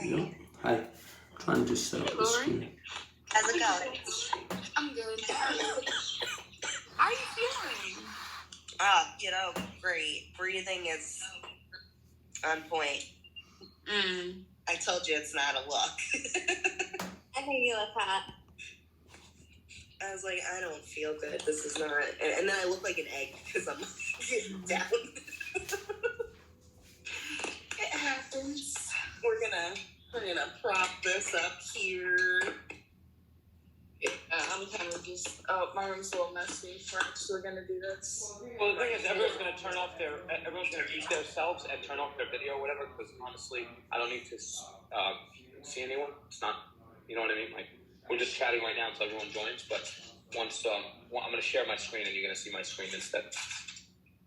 There you go. Hi. I'm trying to just set up the screen. How's it going? I'm good. How are you feeling? Great. Breathing is on point. I told you it's not a look. I think you look hot. I was like, I don't feel good. This is not. And then I look like an egg because I'm getting down. It happens. We're gonna prop this up here. I'm kind of just. Oh, my room's a little messy. We're actually gonna do this. Well, the thing is, everyone's gonna mute themselves and turn off their video or whatever. Because honestly, I don't need to see anyone. It's not, you know what I mean? Like, we're just chatting right now until everyone joins. But once I'm gonna share my screen and you're gonna see my screen instead.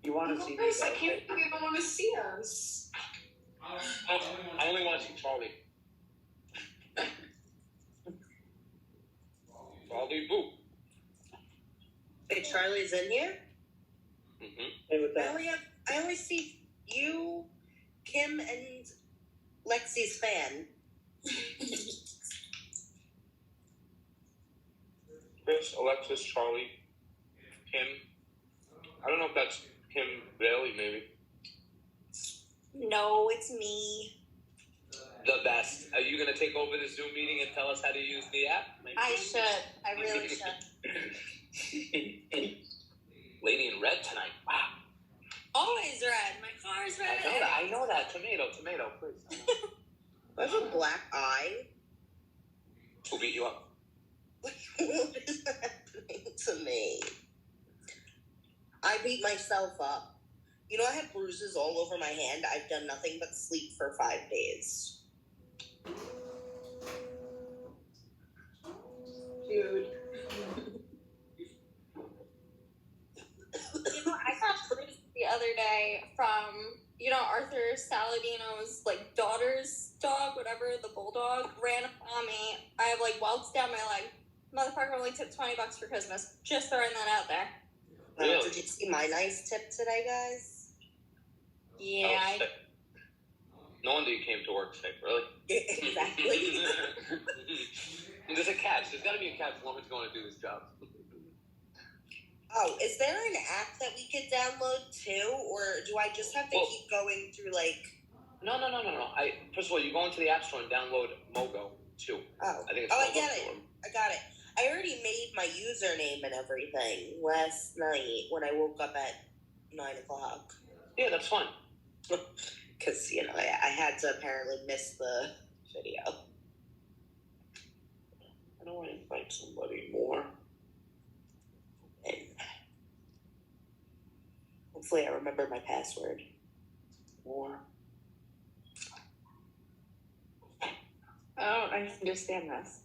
You want to see me? I can't believe you want to see us. I only want to see Charlie. Charlie Boo. Hey, Charlie's in here? Mm-hmm. I only see you, Kim, and Lexi's fan. Chris, Alexis, Charlie, Kim. I don't know if that's Kim Bailey, maybe. No, it's me. The best. Are you going to take over the Zoom meeting and tell us how to use the app? Maybe? I should. I really should. Lady in red tonight. Wow. Always red. My car's red. I know that. Tomato, please. I have a black eye. Who beat you up? What is happening to me? I beat myself up. You know, I have bruises all over my hand. I've done nothing but sleep for 5 days. Dude. I got bruised the other day from, Arthur Saladino's, daughter's dog, whatever, the bulldog, ran up on me. I have, welts down my leg. Motherfucker only tipped $20 for Christmas. Just throwing that out there. Really? Did you see my nice tip today, guys? Yeah. No wonder you came to work sick, really? Exactly. There's a catch. There's got to be a catch. Woman's going to do this job. Oh, is there an app that we could download too, or do I just have to keep going through No. First of all, you go into the App Store and download Mogo too. Oh, I think it's I get it. I got it. I already made my username and everything last night when I woke up at 9:00. Yeah, that's fine. Because I had to apparently miss the video. I don't want to invite somebody more. And hopefully I remember my password. More. I don't understand this.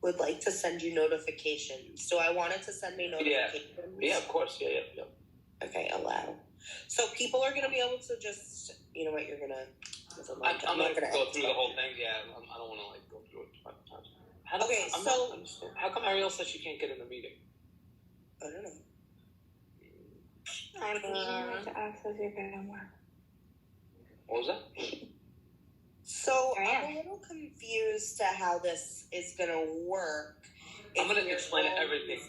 Would like to send you notifications. So I wanted to send me notifications. Yeah, of course. Yeah. Okay, allow. So people are going to be able to just, you know what, you're going to... I'm not going to go through the whole thing. Yeah, I don't want to, go through it 5 times. How come Ariel says she can't get in the meeting? I don't know. I'm going to access your camera. What was that? So I'm a little confused to how this is going to work. I'm going to explain everything.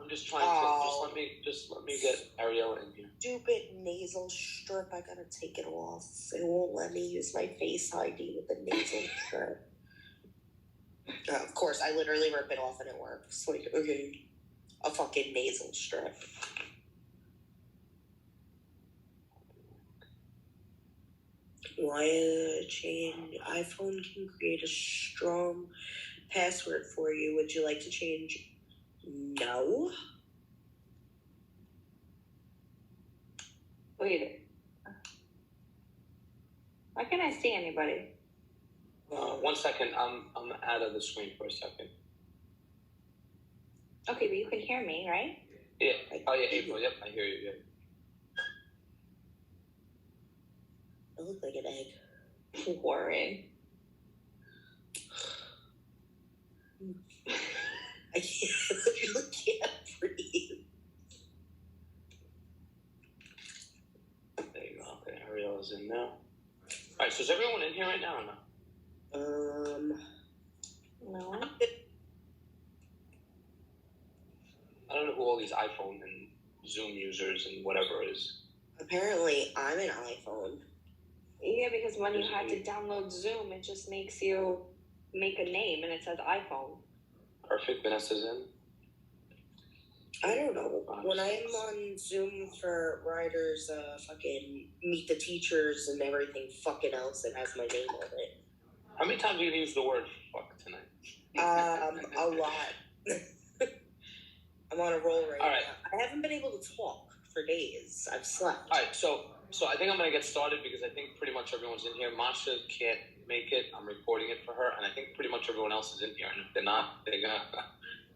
I'm just trying to just let me get Ariel in here. Stupid nasal strip. I gotta take it off. It won't let me use my Face ID with the nasal strip. Of course, I literally rip it off and it works. Okay, a fucking nasal strip. Why change? iPhone can create a strong password for you. Would you like to change? No. Wait. Why can't I see anybody? 1 second. I'm out of the screen for a second. Okay, but you can hear me, right? Yeah. Oh yeah, April. Yep, I hear you. Yeah. I look like an egg. Boring. I literally can't breathe. There you go. Okay, Ariel is in now. All right, so is everyone in here right now or no? No. I don't know who all these iPhone and Zoom users and whatever is. Apparently, I'm an iPhone. Yeah, because when you had to download Zoom, it just makes you make a name and it says iPhone. Perfect. Vanessa's in. I don't know. When I'm on Zoom for Ryder's fucking meet the teachers and everything fucking else, it has my name on it. How many times are you going to use the word fuck tonight? A lot. I'm on a roll right All right. now. I haven't been able to talk for days. I've slept. All right, so I think I'm going to get started because I think pretty much everyone's in here. Masha can't make it. I'm reporting it for her, and I think pretty much everyone else is in here. And if they're not, they're going to...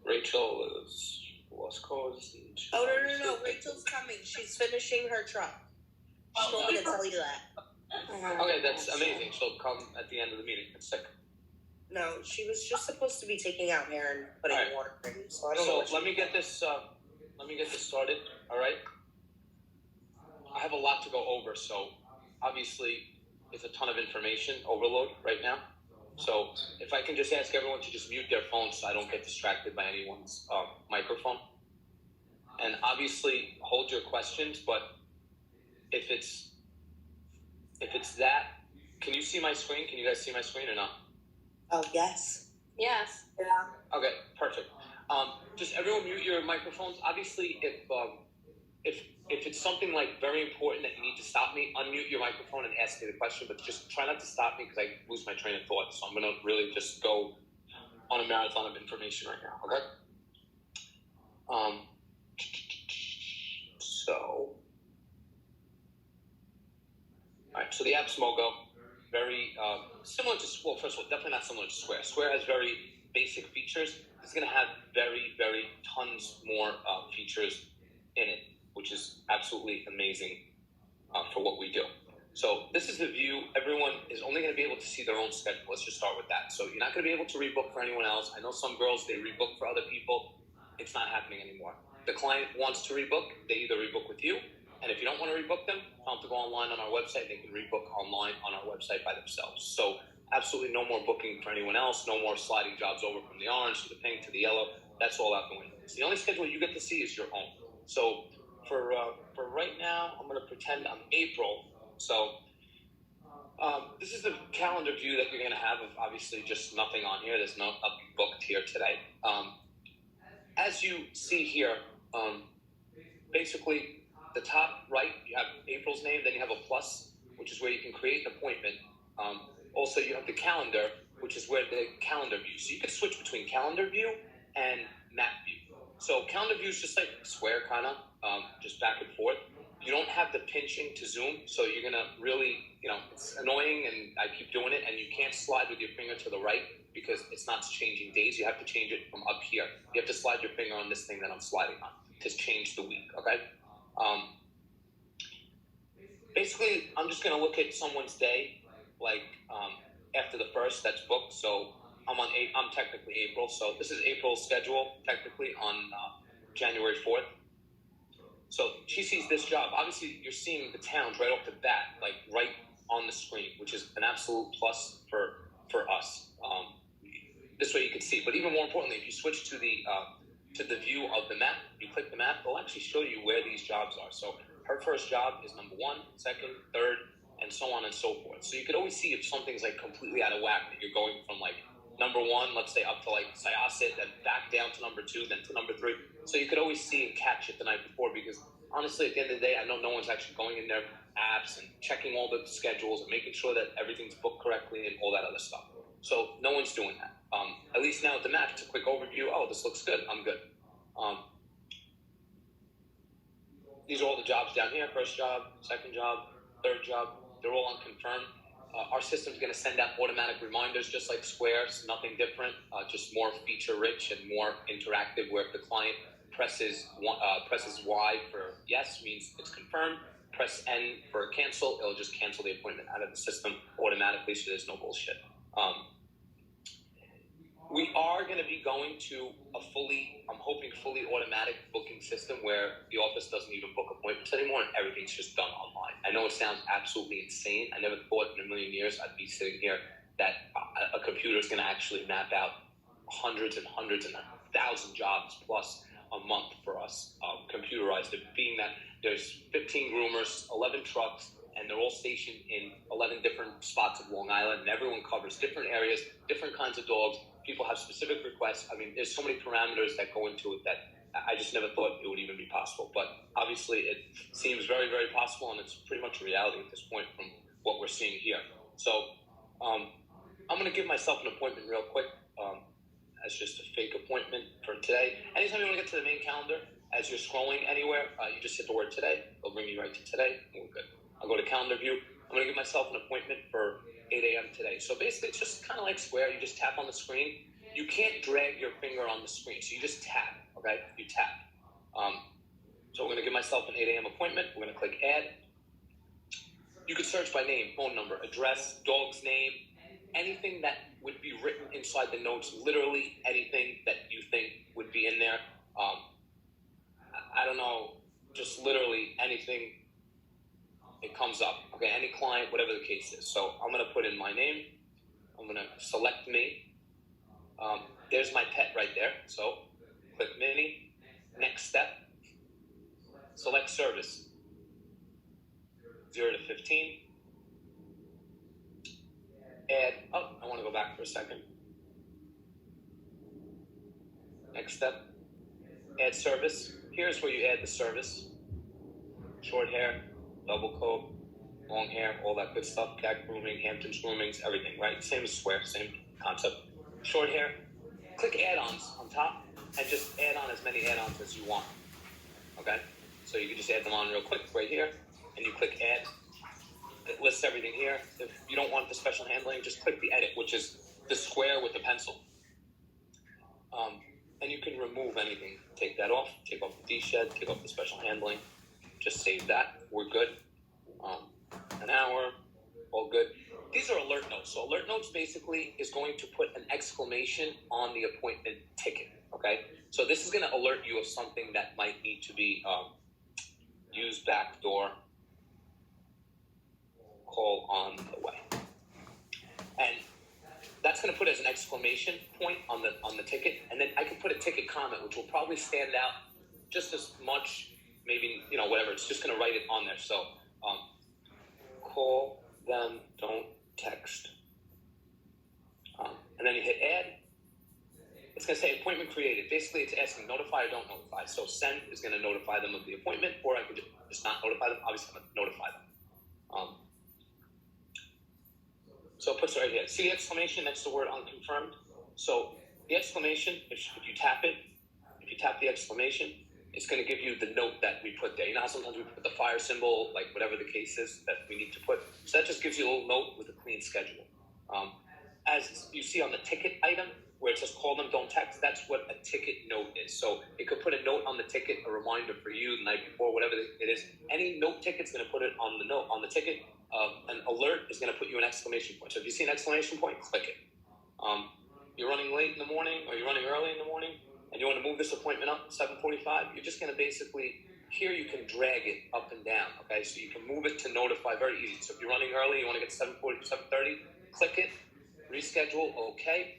Rachel is lost cause. Oh, no. Rachel's coming. She's finishing her truck. She told me to tell you that. Okay, that's amazing. She'll come at the end of the meeting. That's sick. No, she was just supposed to be taking out hair and putting water in. So I don't know. So let me get this started. All right. I have a lot to go over, so obviously it's a ton of information overload right now. So if I can just ask everyone to just mute their phones so I don't get distracted by anyone's microphone. And obviously hold your questions, but if it's that, can you see my screen? Can you guys see my screen or not? Oh, yes. Yes. Yeah. Okay, perfect. Just everyone mute your microphones. Obviously, if it's something like very important that you need to stop me, unmute your microphone and ask me the question, but just try not to stop me because I lose my train of thought. So I'm going to really just go on a marathon of information right now, okay? All right, so the app's Mogo, very similar to, well, first of all, definitely not similar to Square. Square has very basic features. It's going to have very, very tons more features in it, which is absolutely amazing for what we do. So this is the view. Everyone is only going to be able to see their own schedule. Let's just start with that. So you're not going to be able to rebook for anyone else. I know some girls, they rebook for other people. It's not happening anymore. The client wants to rebook, they either rebook with you, and if you don't want to rebook them, tell them to go online on our website. They can rebook online on our website by themselves. So absolutely no more booking for anyone else. No more sliding jobs over from the orange to the pink to the yellow. That's all out the window. So the only schedule you get to see is your own. So for right now, I'm going to pretend I'm April. So this is the calendar view that you're going to have of obviously just nothing on here. There's nothing booked here today. As you see here, basically the top right, you have April's name, then you have a plus, which is where you can create an appointment. Also, you have the calendar, which is where the calendar view. So you can switch between calendar view and map view. So calendar view is just like Square, kind of, just back and forth. You don't have the pinching to zoom, so you're going to really, it's annoying, and I keep doing it, and you can't slide with your finger to the right because it's not changing days. You have to change it from up here. You have to slide your finger on this thing that I'm sliding on to change the week, okay? Basically, I'm just going to look at someone's day, like after the 1st, that's booked. So I'm technically April. So this is April's schedule, technically, on January 4th. So she sees this job. Obviously, you're seeing the towns right off the bat, like right on the screen, which is an absolute plus for us. This way you can see. But even more importantly, if you switch to the view of the map, you click the map, it'll actually show you where these jobs are. So her first job is number 1, 2nd, 3rd, and so on and so forth. So you could always see if something's like completely out of whack, that you're going from like number 1, let's say up to like Syosset, then back down to number 2, then to number 3. So you could always see and catch it the night before, because honestly, at the end of the day, I know no one's actually going in their apps and checking all the schedules and making sure that everything's booked correctly and all that other stuff. So no one's doing that. At least now with the map, it's a quick overview. Oh, this looks good. I'm good. These are all the jobs down here. 1st job, 2nd job, 3rd job. They're all on confirm. Our system's going to send out automatic reminders, just like Square's. Nothing different, just more feature-rich and more interactive, where if the client presses Y for yes, means it's confirmed. Press N for cancel. It'll just cancel the appointment out of the system automatically, so there's no bullshit. We are going to be going to I'm hoping fully automatic booking system where the office doesn't even book appointments anymore and everything's just done online. I know it sounds absolutely insane. I never thought in a million years I'd be sitting here that a computer is going to actually map out hundreds and 1,000 jobs plus a month for us, computerized. It being that there's 15 groomers, 11 trucks, and they're all stationed in 11 different spots of Long Island, and everyone covers different areas, different kinds of dogs. People have specific requests. I mean, there's so many parameters that go into it that I just never thought it would even be possible. But obviously, it seems very, very possible, and it's pretty much a reality at this point from what we're seeing here. So I'm going to give myself an appointment real quick as just a fake appointment for today. Anytime you want to get to the main calendar, as you're scrolling anywhere, you just hit the word today. It'll bring you right to today, and we're good. I'll go to calendar view. I'm going to give myself an appointment for 8 a.m. today. So basically, it's just kind of like Square. You just tap on the screen. You can't drag your finger on the screen, so you just tap, okay? You tap. So I'm going to give myself an 8 a.m. appointment. We're going to click Add. You can search by name, phone number, address, dog's name, anything that would be written inside the notes, literally anything that you think would be in there. I don't know, just literally anything. It comes up, okay, any client, whatever the case is. So I'm going to put in my name. I'm going to select me. There's my pet right there. So click Minnie. Next step. Select service. 0 to 15. Add. Oh, I want to go back for a second. Next step. Add service. Here's where you add the service. Short hair, double coat, long hair, all that good stuff. Cat grooming, Hampton's groomings, everything, right? Same as Square, same concept. Short hair. Click add-ons on top and just add on as many add-ons as you want. Okay? So you can just add them on real quick right here, and you click add. It lists everything here. If you don't want the special handling, just click the edit, which is the square with the pencil. And you can remove anything. Take that off. Take off the D-shed. Take off the special handling. Just save that. We're good. An hour. All good. These are alert notes. So alert notes basically is going to put an exclamation on the appointment ticket. Okay? So this is going to alert you of something that might need to be used backdoor. Call on the way. And that's going to put as an exclamation point on the ticket, and then I can put a ticket comment, which will probably stand out just as much, maybe, whatever. It's just going to write it on there. So call them, don't text. And then you hit add. It's going to say appointment created. Basically, it's asking notify or don't notify. So send is going to notify them of the appointment, or I could just not notify them. Obviously, I'm going to notify them. So it puts it right here. See the exclamation next to the word unconfirmed? So the exclamation, if you tap it, if you tap the exclamation, it's going to give you the note that we put there. You know how sometimes we put the fire symbol, like whatever the case is that we need to put? So that just gives you a little note with a clean schedule. As you see on the ticket item, where it says call them, don't text, that's what a ticket note is. So it could put a note on the ticket, a reminder for you the night before, whatever it is. Any note ticket's going to put it on the note, on the ticket. An alert is going to put you an exclamation point. So if you see an exclamation point, click it. You're running late in the morning, or you're running early in the morning, and you want to move this appointment up to 7:45, you're just going to basically, here you can drag it up and down, okay? So you can move it to notify, very easy. So if you're running early, you want to get 7:40, 7:30, click it, reschedule, okay.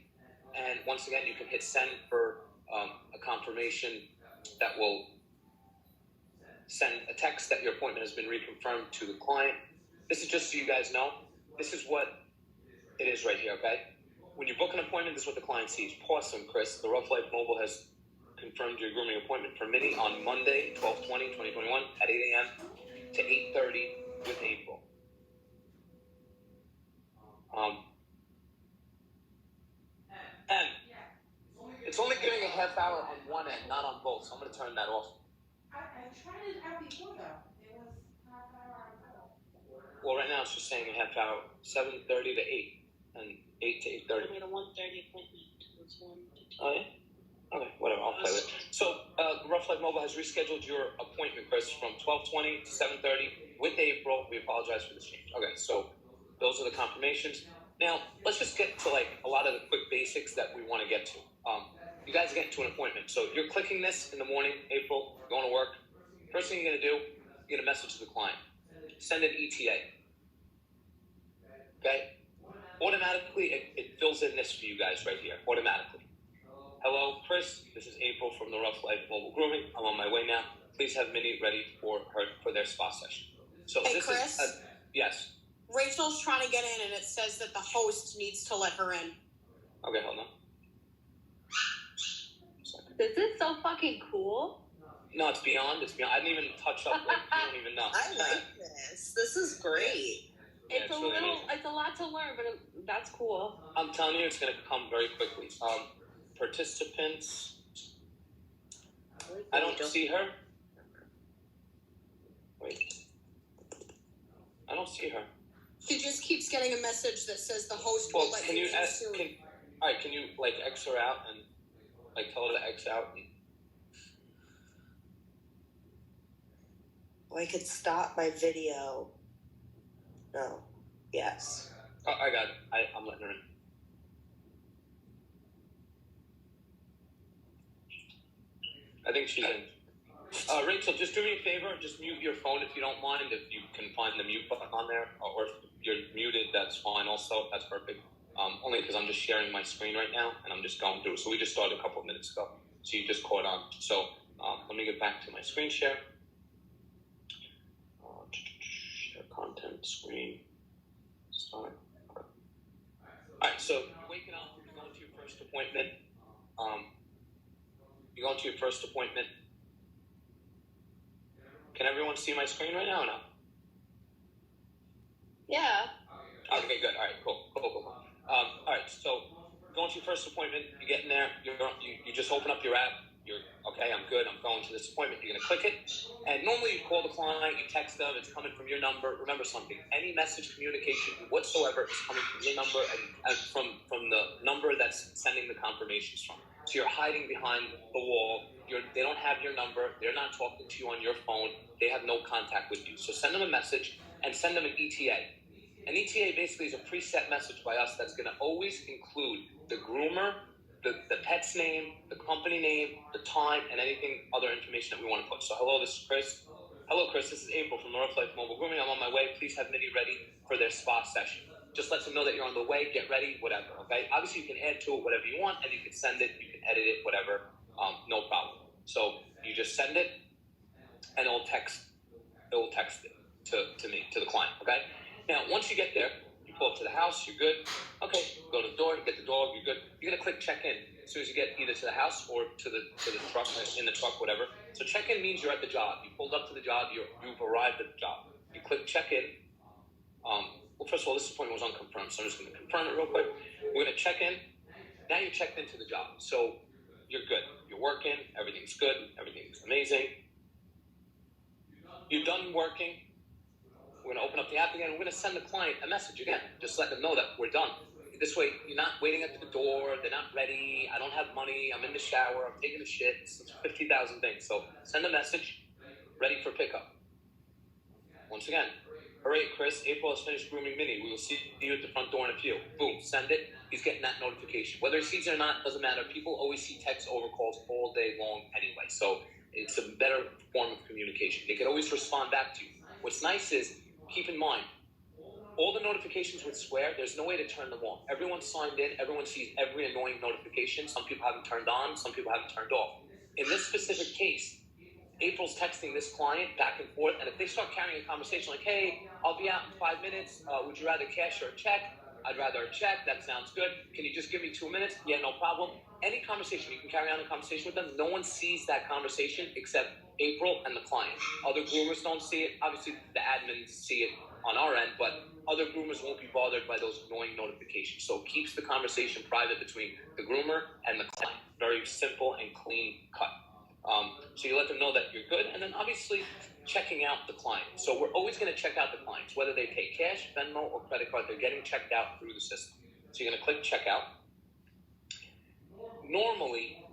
And once again, you can hit send for a confirmation that will send a text that your appointment has been reconfirmed to the client. This is just so you guys know. This is what it is right here, okay? When you book an appointment, this is what the client sees. Awesome, Chris. The Rough Life Mobile has confirmed your grooming appointment for Minnie on Monday, 12/20/2021 at 8 a.m. to 8:30 with April. And it's only giving a half hour on one end, not on both, so I'm going to turn that off. I tried it out before, though. It was half hour on both. Well, right now it's just saying a half hour, 7:30 to 8, and 8 to 8:30. I made a 1:30 appointment. It was 1 to 2. Oh, yeah? Okay, whatever, I'll play with it. So, Rough Life Mobile has rescheduled your appointment, Chris, from 12:20 to 7:30 with April. We apologize for this change. Okay, so those are the confirmations. Now, let's just get to like a lot of the quick basics that we want to get to. You guys are getting to an appointment. So you're clicking this in the morning, April, going to work. First thing you're going to do, you get a message to the client. Send an ETA. Okay? Automatically, it fills in this for you guys right here. Automatically. Hello, Chris. This is April from the Rough Life Mobile Grooming. I'm on my way now. Please have Minnie ready for their spa session. So Hey, this Chris? is yes. Rachel's trying to get in, and it says that the host needs to let her in. Okay, hold on. This is so fucking cool. No, it's beyond. It's beyond. I didn't even touch up. Like, you don't even know. I like this. This is great. Yeah, It's a really little, amazing. it's a lot to learn, but that's cool. I'm telling you, it's going to come very quickly. Participants. I don't see her. Wait. I don't see her. She just keeps getting a message that says the host Well, will let can you you in ask? soon. All right, can you like X her out and like tell her to X out? And, I could stop my video. No. Yes. oh, I got it. I'm letting her in. I think she's in. Rachel, just do me a favor. Just mute your phone if you don't mind. If you can find the mute button on there, or if you're muted, that's fine. Also, that's perfect. Only because I'm just sharing my screen right now and I'm just going through. So we just started a couple of minutes ago. So you just caught on. So let me get back to my screen share. Share content screen. Start. Okay. All right. So waking up, you're going to your first appointment. You're going to your first appointment. Can everyone see my screen right now or no? Yeah. Okay, good. All right, cool. All right, so going to your first appointment, you get in there, you just open up your app, you're, okay, I'm good, I'm going to this appointment, you're going to click it, and normally you call the client, you text them, it's coming from your number. Remember something, any message communication whatsoever is coming from your number and from the number that's sending the confirmations from. So you're hiding behind the wall, they don't have your number, they're not talking to you on your phone, they have no contact with you. So send them a message and send them an ETA. An ETA basically is a preset message by us that's going to always include the groomer, the pet's name, the company name, the time, and anything other information that we want to put. So hello, this is Chris. Hello, Chris. This is April from Rough Life Mobile Grooming. I'm on my way. Please have Minnie ready for their spa session. Just let them know that you're on the way. Get ready, whatever. Okay. Obviously, you can add to it whatever you want, and you can send it. You can edit it, whatever. No problem. So you just send it, and it will text it to me, to the client. Okay. Now, once you get there, you pull up to the house, you're good. Okay, go to the door, you get the dog, you're good. You're gonna click check-in as soon as you get either to the house or to the truck, in the truck, whatever. So check-in means you're at the job. You pulled up to the job, you've arrived at the job. You click check-in. Well, first of all, this appointment was unconfirmed, so I'm just gonna confirm it real quick. We're gonna check in. Now you're checked into the job, so you're good. You're working, everything's good, everything's amazing. You're done working. We're going to open up the app again. We're going to send the client a message again. Just let them know that we're done. This way, you're not waiting at the door. They're not ready. I don't have money. I'm in the shower. I'm taking a shit. It's 50,000 things. So send a message. Ready for pickup. Once again. All right, Chris. April has finished grooming Minnie. We will see you at the front door in a few. Boom. Send it. He's getting that notification. Whether he sees it or not, doesn't matter. People always see text over calls all day long anyway. So it's a better form of communication. They can always respond back to you. What's nice is, keep in mind, all the notifications with Square, there's no way to turn them off. Everyone's signed in. Everyone sees every annoying notification. Some people haven't turned on. Some people haven't turned off. In this specific case, April's texting this client back and forth, and if they start carrying a conversation like, hey, I'll be out in 5 minutes. Would you rather cash or a check? I'd rather a check. That sounds good. Can you just give me 2 minutes? Yeah, no problem. Any conversation, you can carry on a conversation with them. No one sees that conversation except April and the client. Other groomers don't see it. Obviously, the admins see it on our end, but other groomers won't be bothered by those annoying notifications. So it keeps the conversation private between the groomer and the client. Very simple and clean cut. So you let them know that you're good, and then obviously checking out the client. So we're always going to check out the clients, whether they pay cash, Venmo, or credit card. They're getting checked out through the system. So you're going to click checkout. Normally,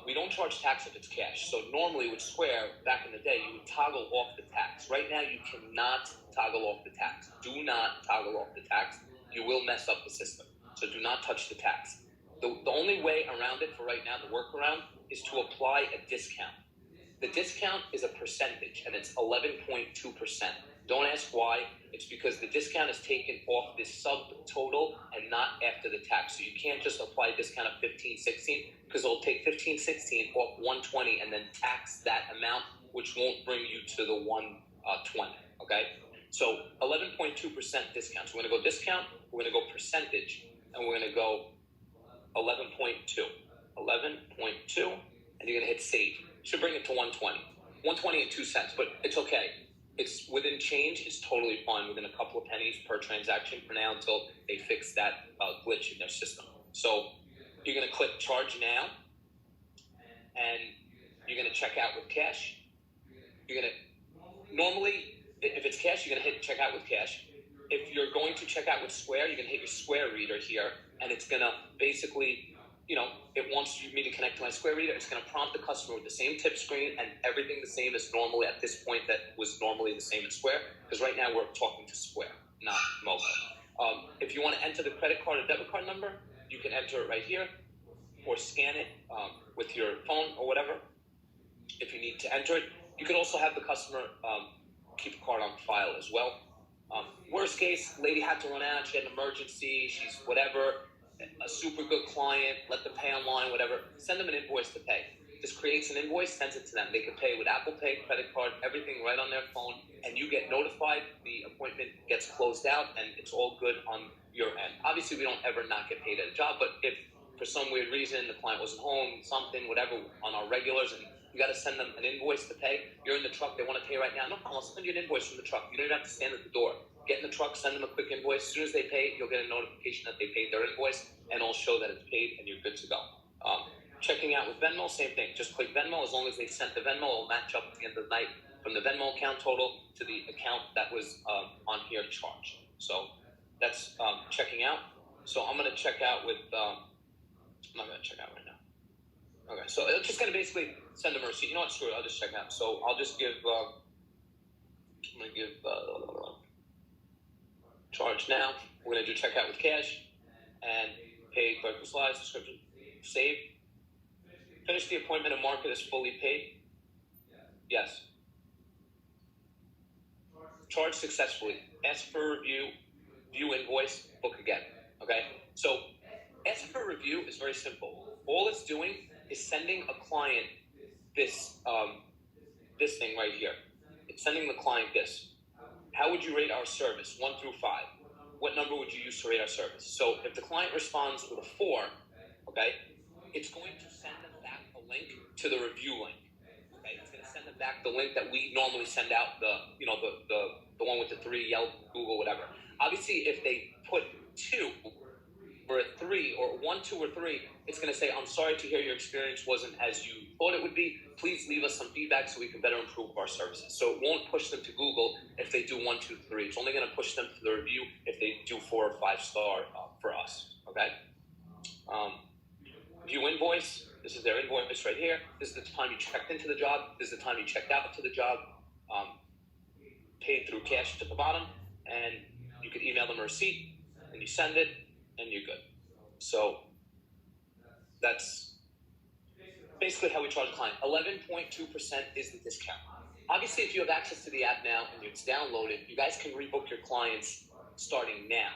we don't charge tax if it's cash. So normally with Square, back in the day, you would toggle off the tax. Right now, you cannot toggle off the tax. Do not toggle off the tax. You will will mess up the system. So do not touch the tax. The only way around it for right now, the workaround, is to apply a discount. The discount is a percentage, and it's 11.2%. Don't ask why. It's because the discount is taken off this subtotal and not after the tax. So you can't just apply a discount of 1516 because it'll take 1516 off 120 and then tax that amount, which won't bring you to the 120. Okay? So 11.2% discount. So we're going to go discount, we're going to go percentage, and we're going to go 11.2. 11.2, and you're going to hit save. Should bring it to 120. 120 and 2 cents, but it's okay. It's within change. It's totally fine within a couple of pennies per transaction for now until they fix that glitch in their system. So you're going to click charge now, and you're going to check out with cash. You're going to, normally, if it's cash, you're going to hit check out with cash. If you're going to check out with Square, you're going to hit your Square reader here, and it's going to basically, it wants me to connect to my Square reader. It's going to prompt the customer with the same tip screen and everything the same as normally at this point that was normally the same in Square, because right now we're talking to Square, not mobile. If you want to enter the credit card or debit card number, you can enter it right here or scan it with your phone or whatever. If you need to enter it, you can also have the customer keep a card on file as well. Worst case, lady had to run out, she had an emergency, she's whatever, a super good client, let them pay online, whatever, send them an invoice to pay. This creates an invoice, sends it to them. They can pay with Apple Pay, credit card, everything right on their phone, and you get notified, the appointment gets closed out, and it's all good on your end. Obviously, we don't ever not get paid at a job, but if for some weird reason the client wasn't home, something, whatever, on our regulars, and you got to send them an invoice to pay, you're in the truck, they want to pay right now, no problem, I'll send you an invoice from the truck. You don't even have to stand at the door. Get in the truck, send them a quick invoice. As soon as they pay, you'll get a notification that they paid their invoice, and it'll show that it's paid, and you're good to go. Checking out with Venmo, same thing. Just click Venmo. As long as they sent the Venmo, it'll match up at the end of the night from the Venmo account total to the account that was on here charged. So that's checking out. So I'm going to check out with, I'm not going to check out right now. Okay, so it's just going to basically send them a receipt. You know what, screw it, I'll just check out. So I'll just give, I'm going to give, charge now. We're going to do checkout with cash and pay credit slides, description, save. Finish the appointment and mark it as fully paid. Yes. Charge successfully. Ask for a review, view invoice, book again. Okay? So ask for a review is very simple. All it's doing is sending a client this this thing right here. It's sending the client this. How would you rate our service, 1 through 5? What number would you use to rate our service? So if the client responds with a 4, okay, it's going to send them back a link to the review link. Okay, it's going to send them back the link that we normally send out, the one with the 3, Yelp, Google, whatever. Obviously, if they put 2 or a 3 or 1, 2, or 3, it's going to say, I'm sorry to hear your experience wasn't as you thought it would be. Please leave us some feedback so we can better improve our services. So it won't push them to Google if they do 1, 2, 3. It's only going to push them to the review if they do 4 or 5 star for us. Okay. View invoice. This is their invoice right here. This is the time you checked into the job. This is the time you checked out to the job. Paid through cash at the bottom, and you can email them a receipt, and you send it, and you're good. So that's basically how we charge a client. 11.2% is the discount. Obviously, if you have access to the app now and it's downloaded, you guys can rebook your clients starting now.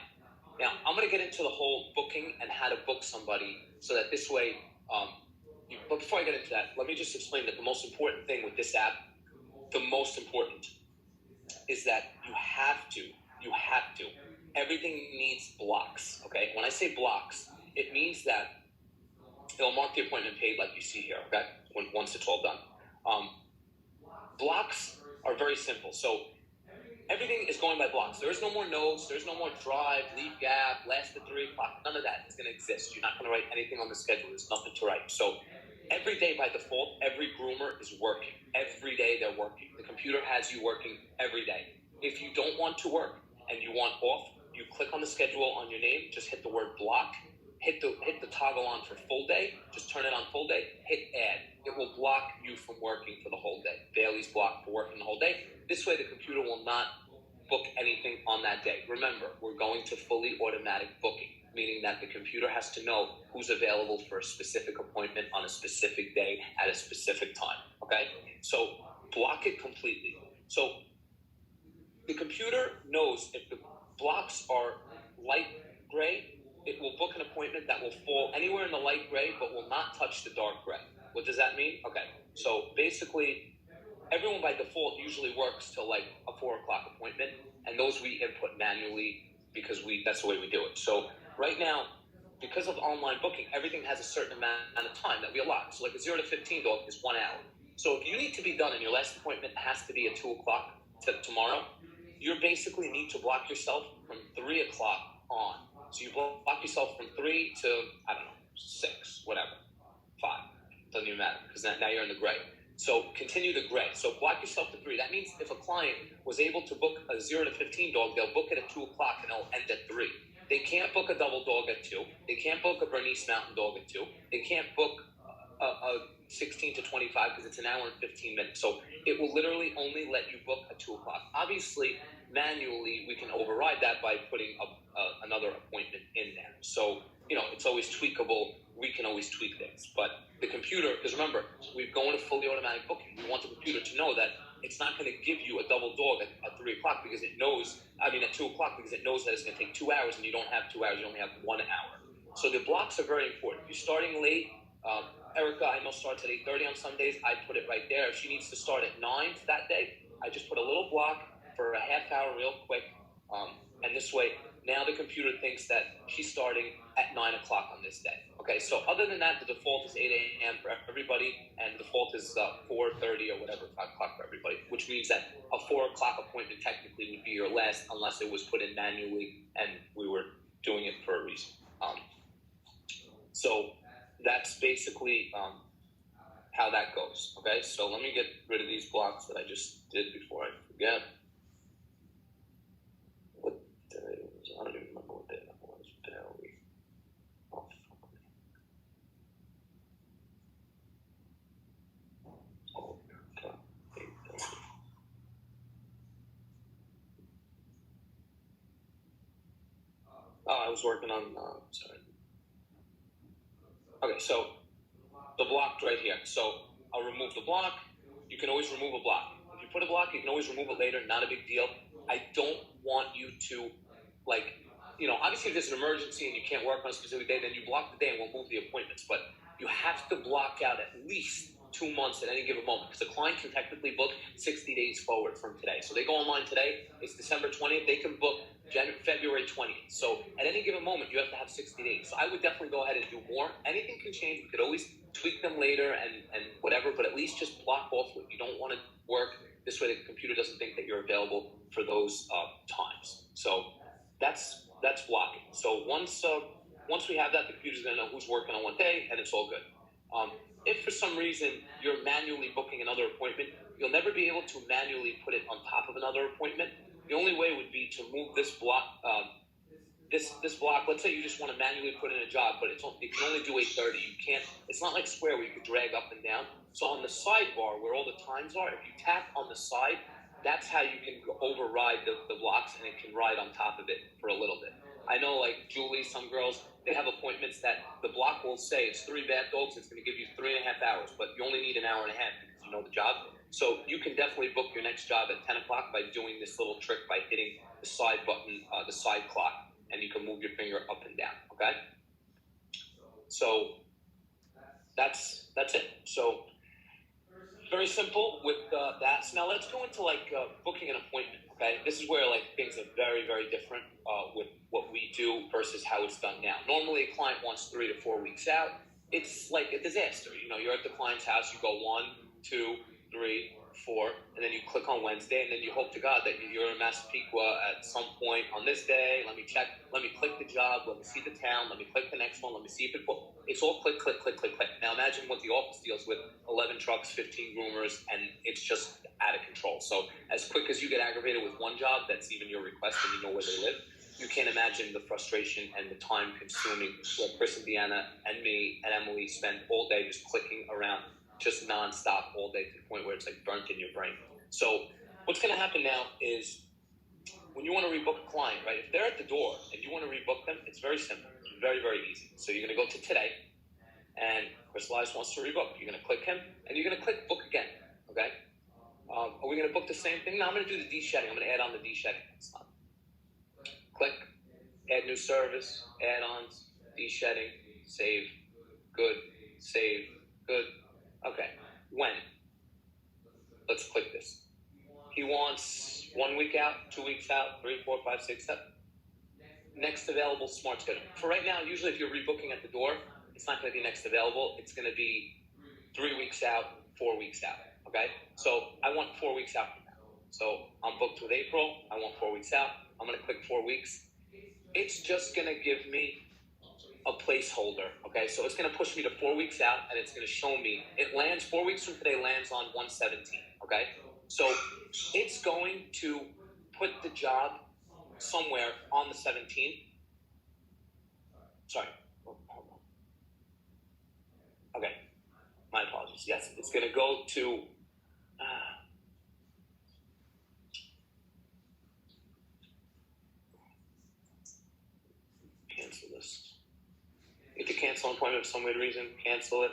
Now, I'm going to get into the whole booking and how to book somebody so that this way, but before I get into that, let me just explain that the most important thing with this app, the most important, is that you have to, everything needs blocks, okay? When I say blocks, it means that it'll mark the appointment paid like you see here, okay? Once it's all done. Blocks are very simple. So everything is going by blocks. There's no more notes. There's no more drive, leave gap, last at 3 o'clock. None of that is going to exist. You're not going to write anything on the schedule. There's nothing to write. So every day by default, every groomer is working. Every day they're working. The computer has you working every day. If you don't want to work and you want off, you click on the schedule on your name, just hit the word block, hit the toggle on for full day, just turn it on full day, hit add. It will block you from working for the whole day. Daily's blocked for working the whole day. This way the computer will not book anything on that day. Remember, we're going to fully automatic booking, meaning that the computer has to know who's available for a specific appointment on a specific day at a specific time, okay? So block it completely. So the computer knows if the blocks are light gray, it will book an appointment that will fall anywhere in the light gray but will not touch the dark gray. What does that mean? Okay, so basically everyone by default usually works till like a 4 o'clock appointment, and those we input manually because that's the way we do it. So right now, because of online booking, everything has a certain amount of time that we allot. So like a 0 to 15 dog is 1 hour. So if you need to be done and your last appointment has to be at 2 o'clock tomorrow, you basically need to block yourself from 3 o'clock on. So you block yourself from 3 to, I don't know, 6, whatever, 5. Doesn't even matter because now you're in the gray. So continue the gray. So block yourself to 3. That means if a client was able to book a 0 to 15 dog, they'll book it at 2 o'clock and it'll end at 3. They can't book a double dog at 2. They can't book a Bernese Mountain dog at 2. They can't book a 16 to 25 because it's an hour and 15 minutes. So it will literally only let you book at 2 o'clock. Obviously, manually, we can override that by putting another appointment in there. So, it's always tweakable. We can always tweak things. But the computer, because remember, we're going to fully automatic booking. We want the computer to know that it's not going to give you a double dog at 3 o'clock because it knows, at 2 o'clock because it knows that it's going to take 2 hours and you don't have 2 hours, you only have 1 hour. So the blocks are very important. If you're starting late, Erica, I know starts at 8:30 on some days. I put it right there. If she needs to start at 9 for that day, I just put a little block for a half hour real quick. And this way, now the computer thinks that she's starting at 9 o'clock on this day. Okay, so other than that, the default is 8 a.m. for everybody, and the default is 4:30 or whatever, 5 o'clock for everybody, which means that a 4 o'clock appointment technically would be your last unless it was put in manually and we were doing it for a reason. So that's basically how that goes. Okay, so let me get rid of these blocks that I just did before I forget. What day was I don't even remember what day that was. Barely. Oh, fuck me. Oh, God. 8:30. Oh, I was working on, sorry. Okay, so the block right here. So I'll remove the block. You can always remove a block. If you put a block, you can always remove it later. Not a big deal. I don't want you to, obviously if there's an emergency and you can't work on a specific day, then you block the day and we'll move the appointments. But you have to block out at least 2 months at any given moment because the client can technically book 60 days forward from today. So they go online today, it's December 20th, they can book February 20th. So at any given moment, you have to have 60 days. So I would definitely go ahead and do more. Anything can change. We could always tweak them later and whatever, but at least just block off what you don't want to work. This way the computer doesn't think that you're available for those times. So that's blocking. So once we have that, the computer's going to know who's working on what day, and it's all good. If for some reason you're manually booking another appointment, you'll never be able to manually put it on top of another appointment. The only way would be to move this block, this block. Let's say you just want to manually put in a job, but it can only do 8:30. You can't. It's not like Square where you could drag up and down. So on the sidebar where all the times are, if you tap on the side, that's how you can override the blocks, and it can ride on top of it for a little bit. I know, like Julie, some girls, they have appointments that the block will say it's 3 bath dogs. It's going to give you 3.5 hours, but you only need an hour and a half because you know the job. So you can definitely book your next job at 10 o'clock by doing this little trick by hitting the side button, the side clock, and you can move your finger up and down. Okay. So that's it. So very simple with that. So now let's go into booking an appointment. Okay, this is where things are very, very different with what we do versus how it's done now. Normally, a client wants 3 to 4 weeks out. It's like a disaster. You're at the client's house. You go 1, 2, 3, 4, and then you click on Wednesday, and then you hope to God that you're in Massapequa at some point on this day. Let me check. Let me click the job. Let me see the town. Let me click the next one. Let me see if it's all click, click, click, click, click. Now imagine what the office deals with: 11 trucks, 15 groomers, and it's just out of control. So as quick as you get aggravated with one job, that's even your request, and you know where they live. You can't imagine the frustration and the time consuming where Chris and Deanna and me and Emily spend all day just clicking around, just nonstop all day to the point where it's burnt in your brain. So what's going to happen now is when you want to rebook a client, right? If they're at the door and you want to rebook them, it's very simple. It's very, very easy. So you're going to go to today, and Chris Elias wants to rebook. You're going to click him, and you're going to click book again. Okay? Are we going to book the same thing? No, I'm going to do the de-shedding. I'm going to add on the de-shedding next time. Click, add new service, add-ons, de-shedding, save, good, save, good. Okay. When? Let's click this. He wants 1 week out, 2 weeks out, 3, 4, 5, 6, 7. Next available smart schedule. For right now, usually if you're rebooking at the door, it's not going to be next available. It's going to be 3 weeks out, 4 weeks out. Okay? So I want 4 weeks out from now. So I'm booked with April. I want 4 weeks out. I'm going to click 4 weeks. It's just going to give me a placeholder. Okay? So it's going to push me to 4 weeks out, and it's going to show me. It lands 4 weeks from today, lands on 1/17. Okay? So it's going to put the job somewhere on the 17th. Sorry. Hold on. Okay. My apologies. Yes, it's going to go to... cancel this. You have to cancel an appointment for some weird reason. Cancel it.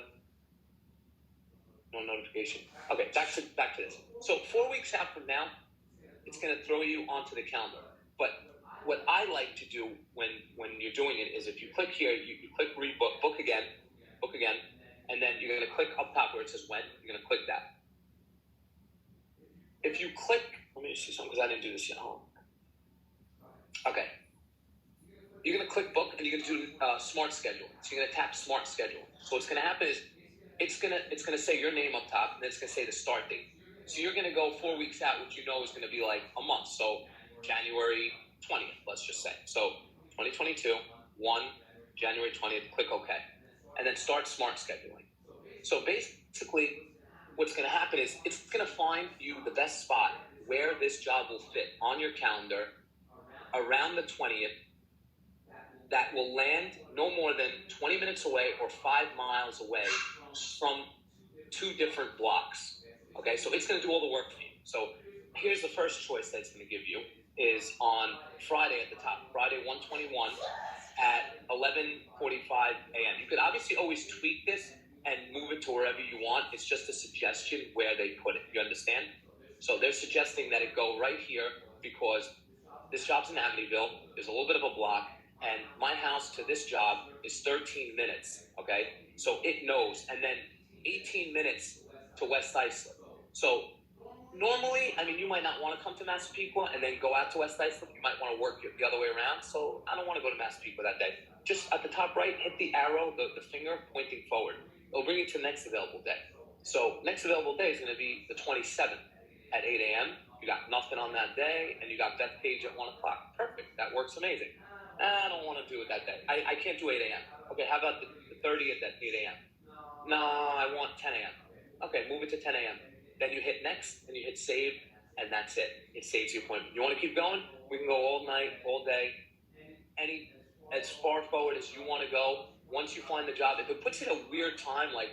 No notification. Okay, back to this. So 4 weeks out from now, it's going to throw you onto the calendar. But what I like to do when you're doing it is if you click here, you click rebook, book again, and then you're going to click up top where it says when. You're going to click that. If you click, let me just see something because I didn't do this yet. Okay. You're going to click book and you're going to do smart schedule. So you're going to tap smart schedule. So what's going to happen is it's gonna say your name up top, and then it's gonna say the start date. So you're gonna go 4 weeks out, which you know is gonna be like a month. So January 20th, let's just say. So 2022, January 20th, click OK, and then start smart scheduling. So basically, what's gonna happen is it's gonna find you the best spot where this job will fit on your calendar around the 20th. That will land no more than 20 minutes away or 5 miles away from 2 different blocks. Okay, so it's going to do all the work for you. So here's the first choice that it's going to give you is on Friday at the top, Friday 1/21 at 11:45 a.m. You could obviously always tweak this and move it to wherever you want. It's just a suggestion where they put it. You understand? So they're suggesting that it go right here because this job's in Amityville. There's a little bit of a block. And my house to this job is 13 minutes, okay? So it knows. And then 18 minutes to West Islip. So normally, I mean, you might not want to come to Massapequa and then go out to West Islip. You might want to work the other way around. So I don't want to go to Massapequa that day. Just at the top right, hit the arrow, the finger pointing forward. It'll bring you to the next available day. So next available day is going to be the 27th at 8 a.m. You got nothing on that day, and you got Beth Page at 1 o'clock. Perfect. That works amazing. I don't want to do it that day. I can't do 8 a.m. Okay, how about the 30th at 8 a.m.? No, I want 10 a.m. Okay, move it to 10 a.m. Then you hit next, and you hit save, and that's it. It saves your appointment. You want to keep going? We can go all night, all day, as far forward as you want to go. Once you find the job, if it puts it at a weird time, like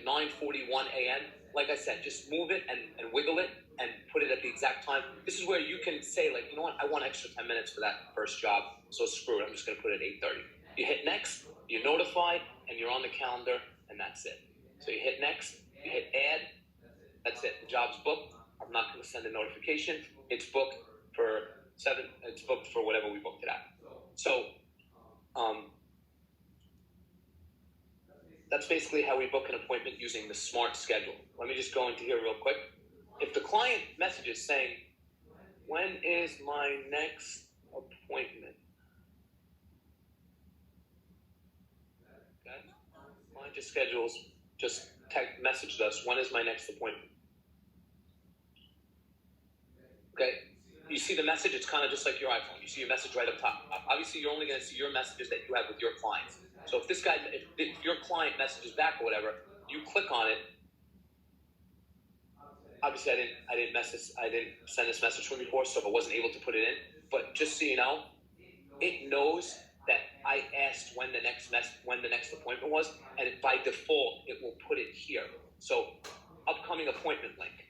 9:41 a.m., like I said, just move it and wiggle it and put it at the exact time. This is where you can say, like, you know what, I want extra 10 minutes for that first job, so screw it, I'm just going to put it at 8:30. You hit next, you're notified, and you're on the calendar, and that's it. So you hit next, you hit add, that's it. The job's booked. I'm not going to send a notification. It's booked for whatever we booked it at. So, that's basically how we book an appointment using the smart schedule. Let me just go into here real quick. If the client messages saying, when is my next appointment? Okay. Client just schedules, just messaged us, when is my next appointment? Okay. You see the message, it's kind of just like your iPhone. You see your message right up top. Obviously, you're only going to see your messages that you have with your clients. So if your client messages back or whatever, you click on it. Obviously, I didn't send this message from before, so I wasn't able to put it in. But just so you know, it knows that I asked when the next appointment was, and by default, it will put it here. So, upcoming appointment link.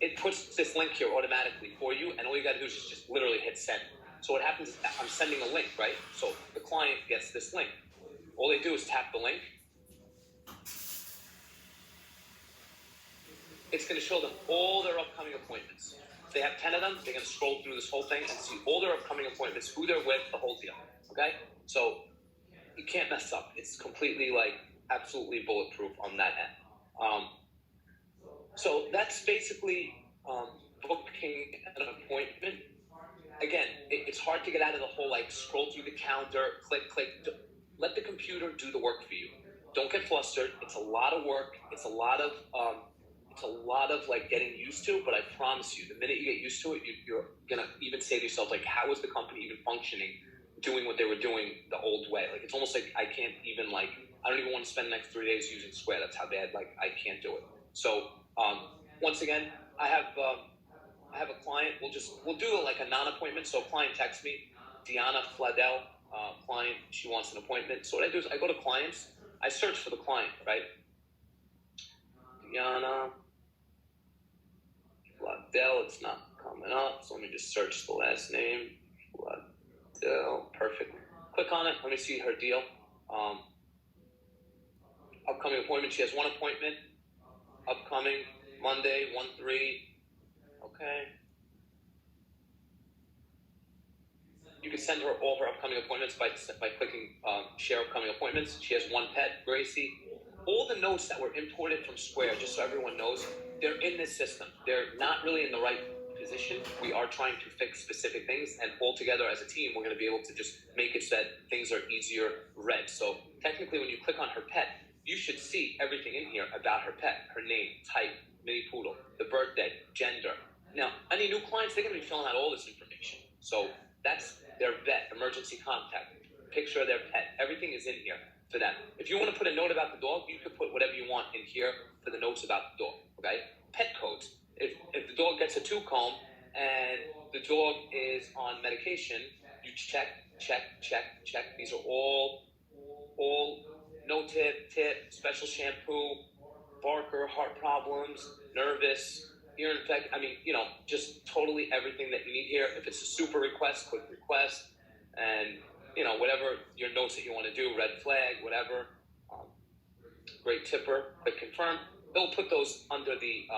It puts this link here automatically for you, and all you got to do is just literally hit send. So what happens is I'm sending a link, right? So the client gets this link. All they do is tap the link. It's going to show them all their upcoming appointments. If they have 10 of them, they're going to scroll through this whole thing and see all their upcoming appointments, who they're with, the whole deal. Okay? So you can't mess up. It's completely like absolutely bulletproof on that end. So that's basically booking an appointment. Again, it's hard to get out of the whole like scroll through the calendar, click. Let the computer do the work for you. Don't get flustered. It's a lot of work. It's a lot of like getting used to. But I promise you, the minute you get used to it, you're gonna even say to yourself like, how is the company even functioning, doing what they were doing the old way? Like it's almost like I don't even want to spend the next 3 days using Square. That's how bad like I can't do it. So once again, I have a client. We'll do like a non-appointment. So a client texts me, Deanna Fladell, client. She wants an appointment. So what I do is I go to clients. I search for the client, right? Deanna Fladell. It's not coming up. So let me just search the last name. Fladell. Perfect. Click on it. Let me see her deal. Upcoming appointment. She has one appointment. Upcoming Monday, 1/3. Okay. You can send her all her upcoming appointments by clicking share upcoming appointments. She has one pet, Gracie. All the notes that were imported from Square, just so everyone knows, they're in this system. They're not really in the right position. We are trying to fix specific things, and all together as a team, we're going to be able to just make it so that things are easier read. So technically, when you click on her pet, you should see everything in here about her pet, her name, type, mini poodle, the birthday, gender. Now, any new clients, they're going to be filling out all this information. So that's their vet, emergency contact, picture of their pet. Everything is in here for them. If you want to put a note about the dog, you could put whatever you want in here for the notes about the dog, okay? Pet codes. If the dog gets a 2-comb and the dog is on medication, you check. These are all no tip, special shampoo, barker, heart problems, nervous, ear infection. I mean, just totally everything that you need here. If it's a super request, quick request, and, whatever your notes that you want to do, red flag, whatever, great tipper, click confirm. They'll put those under the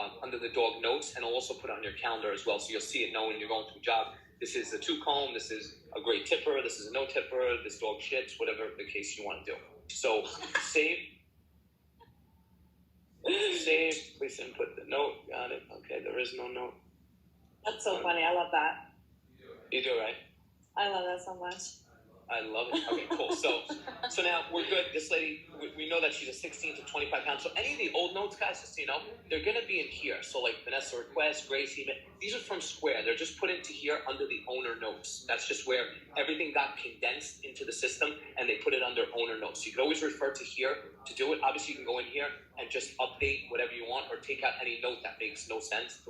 dog notes, and I'll also put it on your calendar as well, so you'll see it knowing you're going to a job. This is a 2-comb, this is a great tipper, this is a no tipper, this dog shits, whatever the case you want to do. So save, please input the note, got it, okay, there is no note. That's so funny, I love that. You do, right? I love that so much. I love it. Okay, cool. So now we're good. This lady, we know that she's a 16 to 25 pounds. So any of the old notes, guys, just so you know, they're going to be in here. So like Vanessa request, Gracie, these are from Square. They're just put into here under the owner notes. That's just where everything got condensed into the system, and they put it under owner notes. So you can always refer to here to do it. Obviously, you can go in here and just update whatever you want, or take out any note that makes no sense.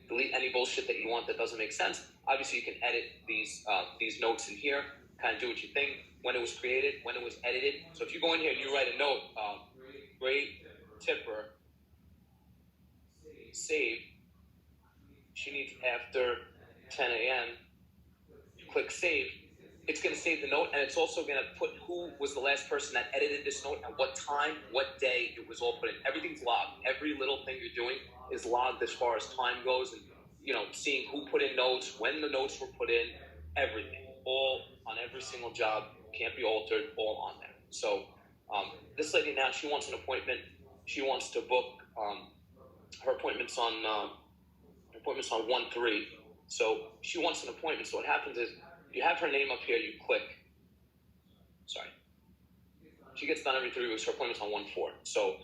Delete any bullshit that you want that doesn't make sense. Obviously, you can edit these notes in here, kind of do what you think, when it was created, when it was edited. So if you go in here and you write a note, great tipper, save, she needs after 10 a.m., you click save, it's going to save the note, and it's also going to put who was the last person that edited this note, at what time, what day it was all put in. Everything's logged. Every little thing you're doing is logged as far as time goes, and seeing who put in notes, when the notes were put in, everything, all on every single job, can't be altered, all on there. So this lady now, she wants an appointment. She wants to book her appointments on 1/3. So she wants an appointment. So what happens is, you have her name up here, you click. Sorry. She gets done every 3 weeks. Her appointment's on 1/4. So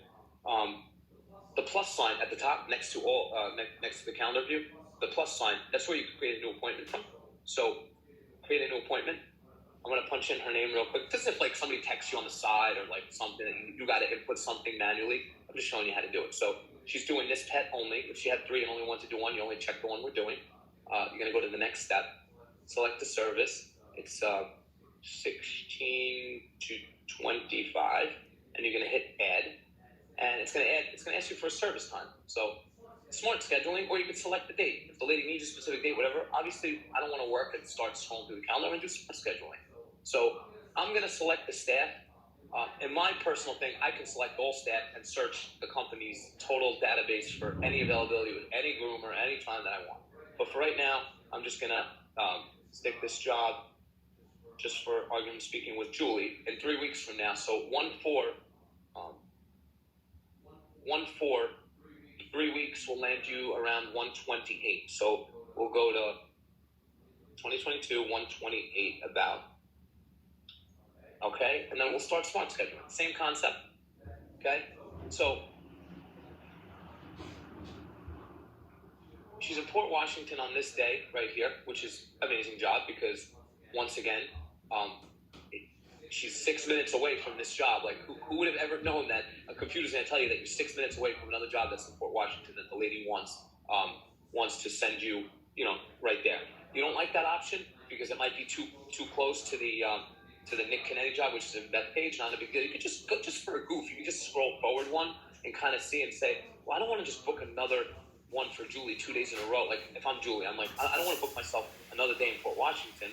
the plus sign at the top next to the calendar view, the plus sign, that's where you can create a new appointment from. So create a new appointment. I'm going to punch in her name real quick. This is if like somebody texts you on the side or like something that you got to input something manually. I'm just showing you how to do it. So she's doing this pet only. If she had 3 and only wanted to do 1, you only check the one we're doing. You're going to go to the next step. Select the service. It's 16 to 25, and you're going to hit add. And it's going to ask you for a service time. So smart scheduling, or you can select the date. If the lady needs a specific date, whatever, obviously I don't want to work and start scrolling through the calendar and do smart scheduling. So I'm going to select the staff. In my personal thing, I can select all staff and search the company's total database for any availability with any groomer, any time that I want. But for right now, I'm just going to stick this job, just for argument speaking, with Julie in 3 weeks from now. So 1/4, 3 weeks will land you around 128. So we'll go to 2022, 128 about. Okay, and then we'll start smart scheduling. Same concept. Okay, so she's in Port Washington on this day right here, which is an amazing job because once again, she's 6 minutes away from this job. Like, who would have ever known that a computer's going to tell you that you're 6 minutes away from another job that's in Port Washington that the lady wants to send you, right there. You don't like that option because it might be too close to the Nick Kennedy job, which is in Bethpage. Not a big deal. You could just go, just for a goof, you can just scroll forward one and kind of see and say, well, I don't want to just book another one for Julie 2 days in a row. Like, if I'm Julie, I'm like, I don't want to book myself another day in Port Washington.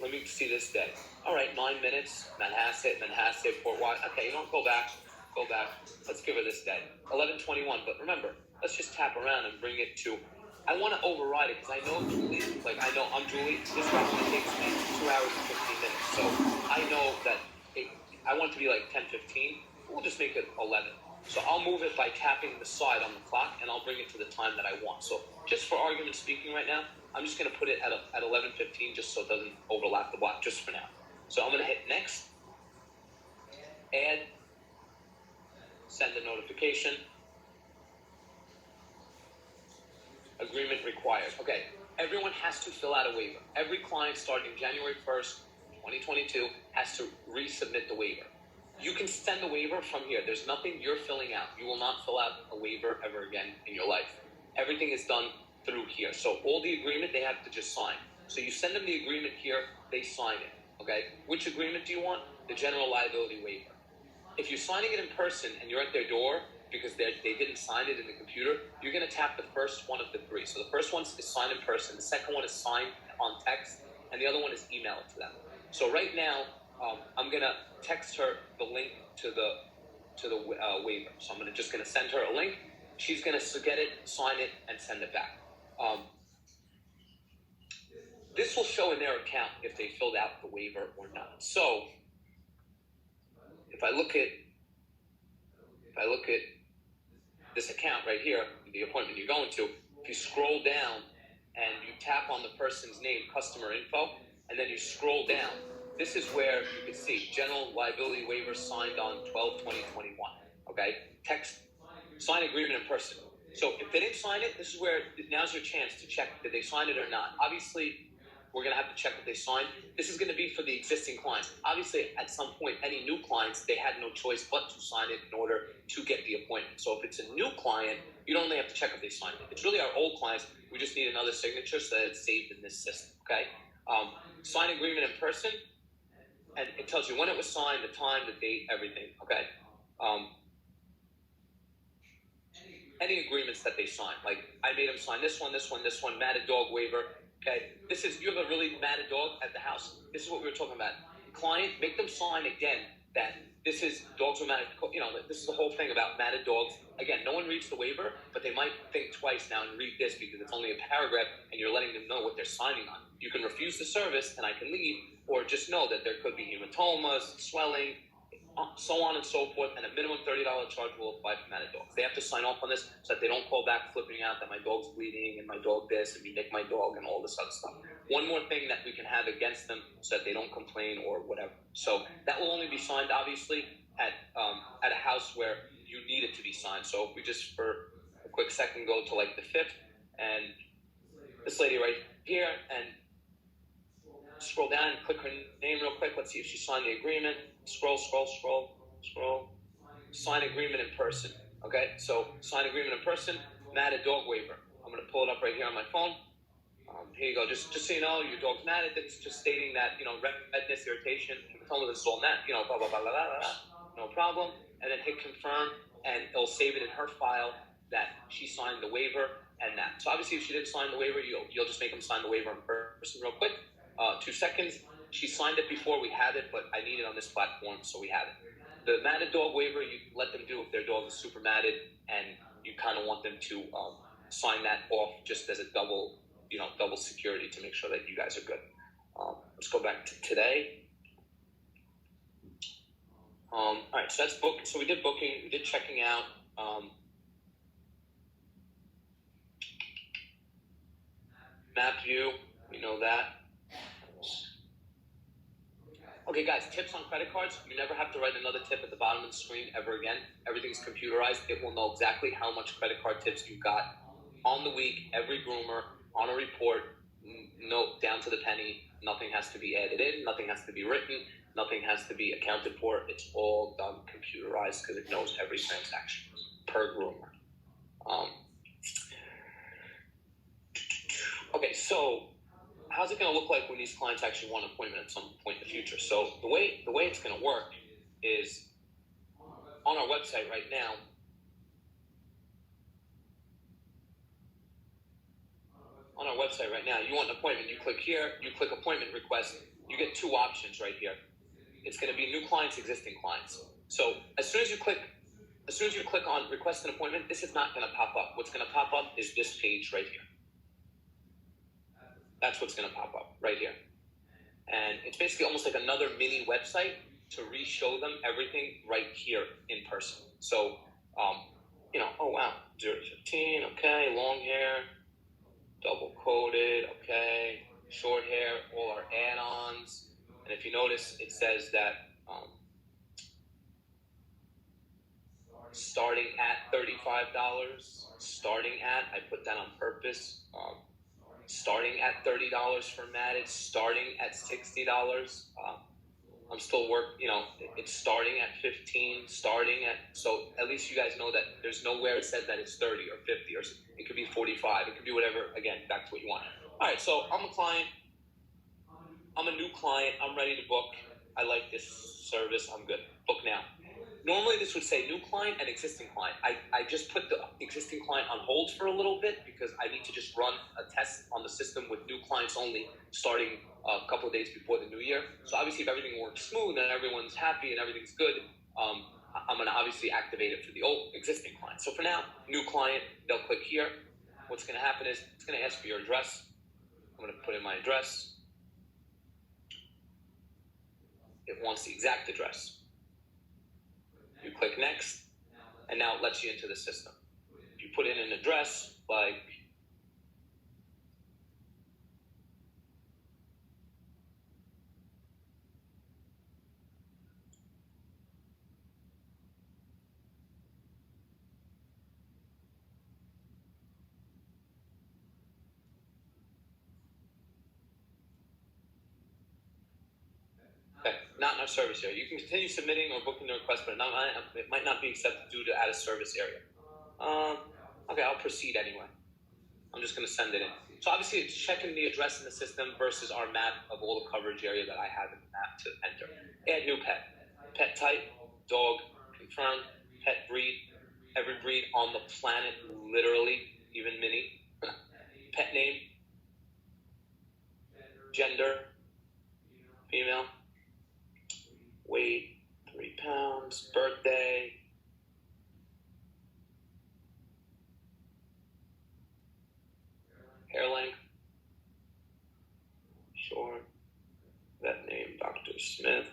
Let me see this day. All right, 9 minutes, Manhasset, Port Washington. Okay, go back. Let's give her this day. 11:21. But remember, let's just tap around and bring it to. I want to override it because I know Julie. Like, I know I'm Julie. This job only takes me 2 hours and 15 minutes. So I know that I want it to be like 10:15. We'll just make it 11. So I'll move it by tapping the side on the clock, and I'll bring it to the time that I want. So just for argument speaking right now, I'm just going to put it at 11:15 just so it doesn't overlap the block, just for now. So I'm going to hit next, add, send a notification, agreement required. Okay, everyone has to fill out a waiver. Every client starting January 1st, 2022 has to resubmit the waiver. You can send the waiver from here. There's nothing you're filling out. You will not fill out a waiver ever again in your life. Everything is done through here. So all the agreement, they have to just sign. So you send them the agreement here, they sign it. Okay? Which agreement do you want? The general liability waiver. If you're signing it in person and you're at their door because they didn't sign it in the computer, you're going to tap the first one of the three. So the first one is sign in person. The second one is sign on text. And the other one is email it to them. So right now, I'm going to text her the link to the waiver. So I'm just going to send her a link. She's going to get it, sign it, and send it back. This will show in their account if they filled out the waiver or not. So if I look at this account right here, the appointment you're going to, if you scroll down and you tap on the person's name, customer info, and then you scroll down, this is where you can see general liability waiver signed on 12/20/21. Okay, text, sign agreement in person. So if they didn't sign it, this is where now's your chance to check did they sign it or not. Obviously, we're going to have to check that they signed. This is going to be for the existing clients. Obviously, at some point, any new clients, they had no choice but to sign it in order to get the appointment. So if it's a new client, you don't only have to check if they signed it. It's really our old clients. We just need another signature so that it's saved in this system, okay? Sign agreement in person, and it tells you when it was signed, the time, the date, everything, okay? Any agreements that they sign. Like, I made them sign this one, matted dog waiver. Okay, you have a really matted dog at the house. This is what we were talking about. Client, make them sign again that dogs are matted. This is the whole thing about matted dogs. Again, no one reads the waiver, but they might think twice now and read this because it's only a paragraph and you're letting them know what they're signing on. You can refuse the service and I can leave, or just know that there could be hematomas, swelling, so on and so forth, and a minimum $30 charge will apply for matted dogs. They have to sign off on this so that they don't call back flipping out that my dog's bleeding and my dog this and you nick my dog and all this other stuff. One more thing that we can have against them so that they don't complain or whatever. So that will only be signed, obviously, at a house where you need it to be signed. So if we just for a quick second go to like the 5th, and this lady right here, and scroll down and click her name real quick. Let's see if she signed the agreement. Scroll. Sign agreement in person. Okay, so sign agreement in person, matted dog waiver. I'm going to pull it up right here on my phone. Here you go. Just so you know, your dog's matted. It's just stating that, redness, irritation, hematoma, this is all that, blah, blah, blah, blah, blah, blah. No problem. And then hit confirm, and it'll save it in her file. that she signed the waiver and that. So obviously, if she didn't sign the waiver, you'll just make them sign the waiver in person real quick. 2 seconds. She signed it before we had it, but I need it on this platform, so we have it. The matted dog waiver, you let them do if their dog is super matted, and you kind of want them to sign that off just as a double security to make sure that you guys are good. Let's go back to today. All right, so that's booking. So we did booking, we did checking out. Map view, we know that. Okay, guys, tips on credit cards. You never have to write another tip at the bottom of the screen ever again. Everything's computerized. It will know exactly how much credit card tips you got on the week, every groomer, on a report, note down to the penny. Nothing has to be added in. Nothing has to be written. Nothing has to be accounted for. It's all done computerized because it knows every transaction per groomer. Okay, so how's it going to look like when these clients actually want an appointment at some point in the future? So the way it's going to work is on our website right now. On our website right now, you want an appointment. You click here. You click appointment request. You get 2 options right here. It's going to be new clients, existing clients. So as soon as you click on request an appointment, this is not going to pop up. What's going to pop up is this page right here. That's what's going to pop up right here. And it's basically almost like another mini website to re-show them everything right here in person. So, oh wow, 0 to 15, okay, long hair, double coated, okay, short hair, all our add-ons. And if you notice, it says that starting at $35, I put that on purpose. Starting at $30 for matted, starting at $60. I'm still it's starting at 15, so at least you guys know that there's nowhere it said that it's 30 or 50, or it could be 45, it could be whatever, again, back to what you want. All right, so I'm a client, I'm a new client, I'm ready to book, I like this service, I'm good, book now. Normally this would say new client and existing client. I just put the existing client on hold for a little bit because I need to just run a test on the system with new clients only starting a couple of days before the new year. So obviously if everything works smooth and everyone's happy and everything's good, I'm going to obviously activate it for the old existing client. So for now, new client, they'll click here. What's going to happen is it's going to ask for your address. I'm going to put in my address. It wants the exact address. You click next, and now it lets you into the system. If you put in an address, like not in our service area. You can continue submitting or booking the request, but it might not be accepted due to out of service area. Okay, I'll proceed anyway. I'm just going to send it in. So obviously it's checking the address in the system versus our map of all the coverage area that I have in the map to enter. Add new pet. Pet type, dog, confirm. Pet breed, every breed on the planet, literally, even mini. Pet name. Gender, female. Weight, 3 pounds, birthday, hair length, short, vet name, Dr. Smith,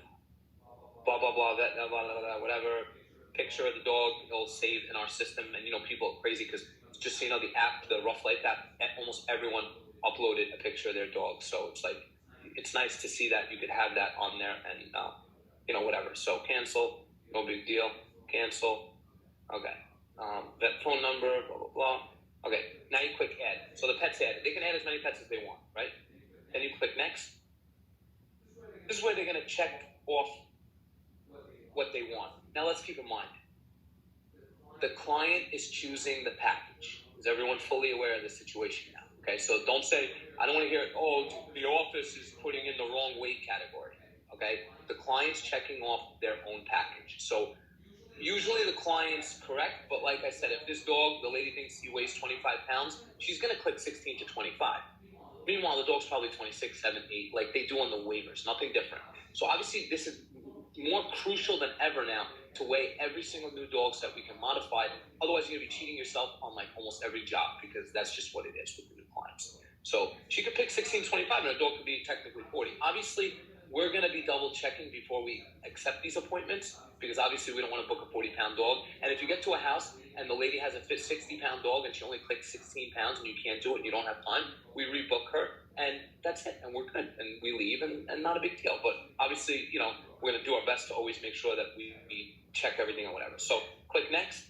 blah, blah, blah, vet, blah, blah, blah, whatever, picture of the dog, it'll save in our system, and people are crazy, because just so you know, the app, the Rough Life app, almost everyone uploaded a picture of their dog, so it's like, it's nice to see that you could have that on there, and, whatever. So cancel, no big deal. Cancel. Okay. Vet phone number, blah, blah, blah. Okay. Now you click add. So the pet's added. They can add as many pets as they want, right? Then you click next. This is where they're going to check off what they want. Now let's keep in mind, the client is choosing the package. Is everyone fully aware of the situation now? Okay. So don't say, I don't want to hear, the office is putting in the wrong weight category. Okay, the client's checking off their own package. So Usually the client's correct, but like I said, if this dog, the lady thinks he weighs 25 pounds, she's going to click 16 to 25. Meanwhile, the dog's probably 26, 7, 8, like they do on the waivers, nothing different. So obviously this is more crucial than ever now to weigh every single new dog set we can modify. Otherwise, you're going to be cheating yourself on like almost every job because that's just what it is with the new clients. So she could pick 16, 25 and a dog could be technically 40. Obviously, we're going to be double checking before we accept these appointments because obviously we don't want to book a 40-pound dog. And if you get to a house and the lady has a 60-pound dog and she only clicks 16 pounds and you can't do it and you don't have time, we rebook her and that's it. And we're good. And we leave and not a big deal. But obviously, you know, we're going to do our best to always make sure that we check everything or whatever. So click next.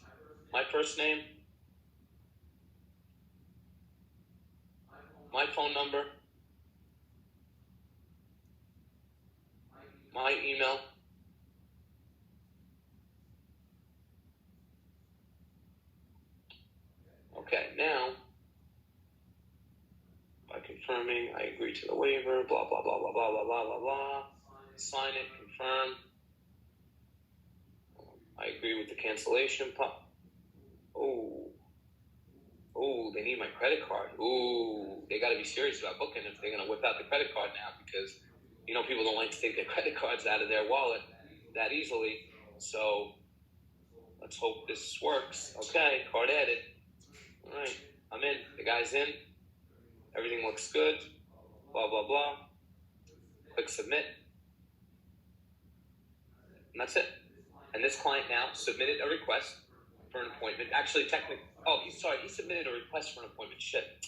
My first name. My phone number. My email. Okay, now, by confirming, I agree to the waiver, blah, blah, blah, blah, blah, blah, blah, blah, blah. Sign it, confirm. I agree with the cancellation. Oh, they need my credit card. Ooh, they got to be serious about booking if they're going to whip out the credit card now because, you know, people don't like to take their credit cards out of their wallet that easily. So let's hope this works. Okay, card added. All right, I'm in. The guy's in. Everything looks good. Blah, blah, blah. Click submit. And that's it. And this client now submitted a request for an appointment. Actually, technically, he submitted a request for an appointment. Shit.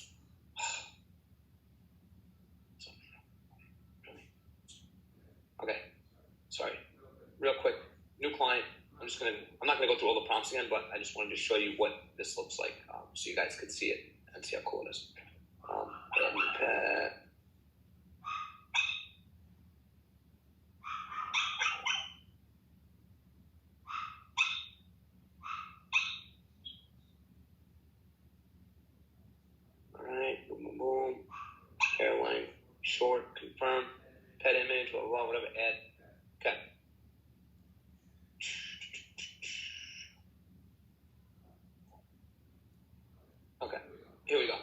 Okay, sorry. Real quick, new client. I'm not gonna go through all the prompts again, but I just wanted to show you what this looks like, so you guys could see it and see how cool it is. Pet. All right, boom, boom, boom. Hair length, short, confirm, pet image, blah, blah, blah, whatever, add. Okay. Okay, here we go.